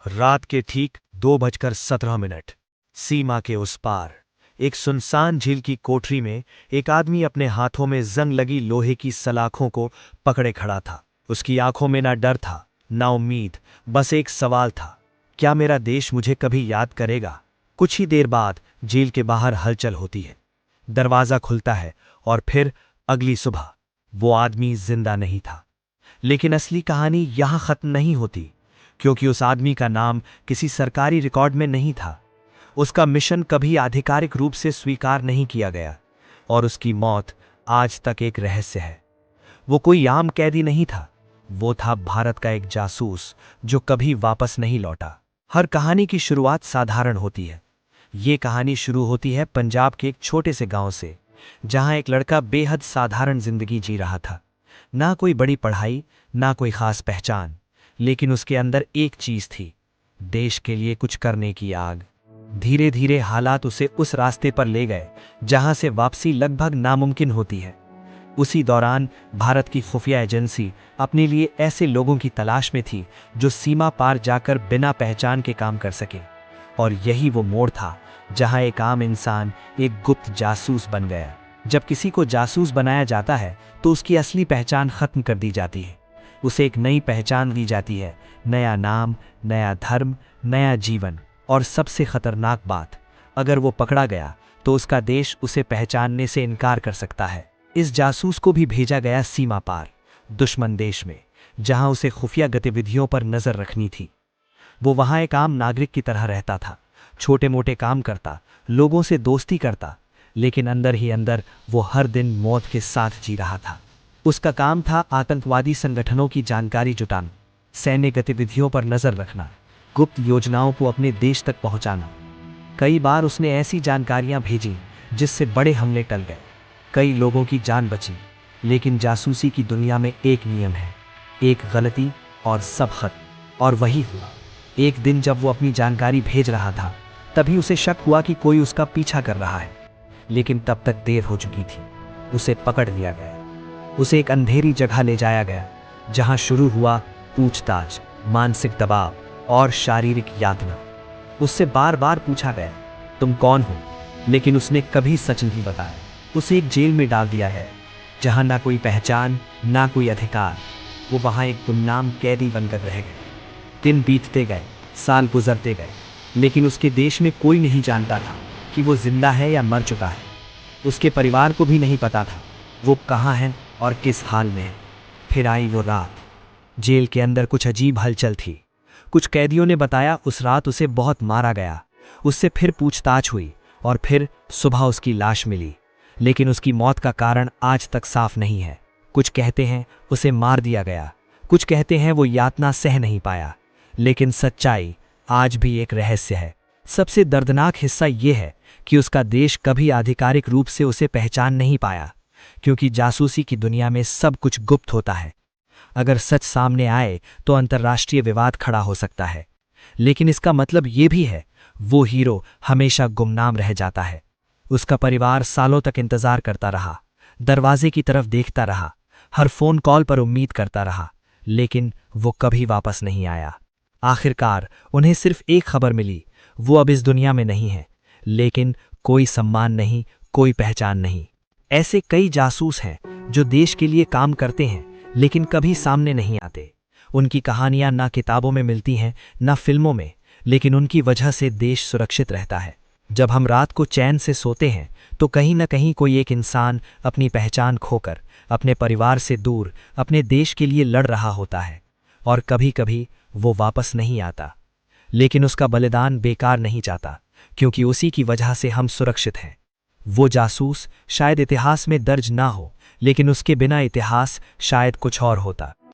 रात के ठीक 2:17 सीमा के उस पार एक सुनसान झील की कोठरी में एक आदमी अपने हाथों में जंग लगी लोहे की सलाखों को पकड़े खड़ा था। उसकी आंखों में ना डर था, ना उम्मीद, बस एक सवाल था, क्या मेरा देश मुझे कभी याद करेगा? कुछ ही देर बाद झील के बाहर हलचल होती है। दरवाजा खुलता है और फिर अगली सुबह वो आदमी जिंदा नहीं था। लेकिन असली कहानी यहां खत्म नहीं होती, क्योंकि उस आदमी का नाम किसी सरकारी रिकॉर्ड में नहीं था। उसका मिशन कभी आधिकारिक रूप से स्वीकार नहीं किया गया और उसकी मौत आज तक एक रहस्य है। वो कोई आम कैदी नहीं था, वो था भारत का एक जासूस जो कभी वापस नहीं लौटा। हर कहानी की शुरुआत साधारण होती है। ये कहानी शुरू होती है पंजाब के एक छोटे से गांव से, जहां एक लड़का बेहद साधारण जिंदगी जी रहा था। ना कोई बड़ी पढ़ाई, ना कोई खास पहचान, लेकिन उसके अंदर एक चीज थी, देश के लिए कुछ करने की आग। धीरे धीरे हालात उसे उस रास्ते पर ले गए जहां से वापसी लगभग नामुमकिन होती है। उसी दौरान भारत की खुफिया एजेंसी अपने लिए ऐसे लोगों की तलाश में थी जो सीमा पार जाकर बिना पहचान के काम कर सके। और यही वो मोड़ था जहां एक आम इंसान एक गुप्त जासूस बन गया। जब किसी को जासूस बनाया जाता है तो उसकी असली पहचान खत्म कर दी जाती है। उसे एक नई पहचान दी जाती है, नया नाम, नया धर्म, नया जीवन। और सबसे खतरनाक बात, अगर वो पकड़ा गया तो उसका देश उसे पहचानने से इनकार कर सकता है। इस जासूस को भी भेजा गया सीमा पार, दुश्मन देश में, जहां उसे खुफिया गतिविधियों पर नजर रखनी थी। वो वहां एक आम नागरिक की तरह रहता था, छोटे मोटे काम करता, लोगों से दोस्ती करता, लेकिन अंदर ही अंदर वो हर दिन मौत के साथ जी रहा था। उसका काम था आतंकवादी संगठनों की जानकारी जुटाना, सैन्य गतिविधियों पर नजर रखना, गुप्त योजनाओं को अपने देश तक पहुंचाना। कई बार उसने ऐसी जानकारियां भेजी जिससे बड़े हमले टल गए, कई लोगों की जान बची। लेकिन जासूसी की दुनिया में एक नियम है, एक गलती और सब खत्म। और वही हुआ। एक दिन जब वो अपनी जानकारी भेज रहा था, तभी उसे शक हुआ कि कोई उसका पीछा कर रहा है। लेकिन तब तक देर हो चुकी थी। उसे पकड़ लिया गया। उसे एक अंधेरी जगह ले जाया गया, जहां शुरू हुआ पूछताछ, मानसिक दबाव और शारीरिक यातना। उससे बार बार पूछा गया, तुम कौन हो? लेकिन उसने कभी सच नहीं बताया। उसे एक जेल में डाल दिया है, जहां ना कोई पहचान, ना कोई अधिकार। वो वहां एक गुमनाम कैदी बनकर रह गए। दिन बीतते गए, साल गुजरते गए, लेकिन उसके देश में कोई नहीं जानता था कि वो जिंदा है या मर चुका है। उसके परिवार को भी नहीं पता था वो कहाँ है और किस हाल में है। फिर आई वो रात। जेल के अंदर कुछ अजीब हलचल थी। कुछ कैदियों ने बताया उस रात उसे बहुत मारा गया। उससे फिर पूछताछ हुई और फिर सुबह उसकी लाश मिली। लेकिन उसकी मौत का कारण आज तक साफ नहीं है। कुछ कहते हैं उसे मार दिया गया, कुछ कहते हैं वो यातना सह नहीं पाया। लेकिन सच्चाई आज भी एक रहस्य है। सबसे दर्दनाक हिस्सा ये है कि उसका देश कभी आधिकारिक रूप से उसे पहचान नहीं पाया, क्योंकि जासूसी की दुनिया में सब कुछ गुप्त होता है। अगर सच सामने आए तो अंतर्राष्ट्रीय विवाद खड़ा हो सकता है, लेकिन इसका मतलब ये भी है वो हीरो हमेशा गुमनाम रह जाता है। उसका परिवार सालों तक इंतजार करता रहा, दरवाजे की तरफ देखता रहा, हर फोन कॉल पर उम्मीद करता रहा, लेकिन वो कभी वापस नहीं आया। आखिरकार उन्हें सिर्फ एक खबर मिली, वो अब इस दुनिया में नहीं है। लेकिन कोई सम्मान नहीं, कोई पहचान नहीं। ऐसे कई जासूस हैं जो देश के लिए काम करते हैं लेकिन कभी सामने नहीं आते। उनकी कहानियां ना किताबों में मिलती हैं, ना फिल्मों में, लेकिन उनकी वजह से देश सुरक्षित रहता है। जब हम रात को चैन से सोते हैं तो कहीं ना कहीं कोई एक इंसान अपनी पहचान खोकर, अपने परिवार से दूर, अपने देश के लिए लड़ रहा होता है। और कभी कभी वो वापस नहीं आता, लेकिन उसका बलिदान बेकार नहीं जाता, क्योंकि उसी की वजह से हम सुरक्षित हैं। वो जासूस शायद इतिहास में दर्ज ना हो, लेकिन उसके बिना इतिहास शायद कुछ और होता।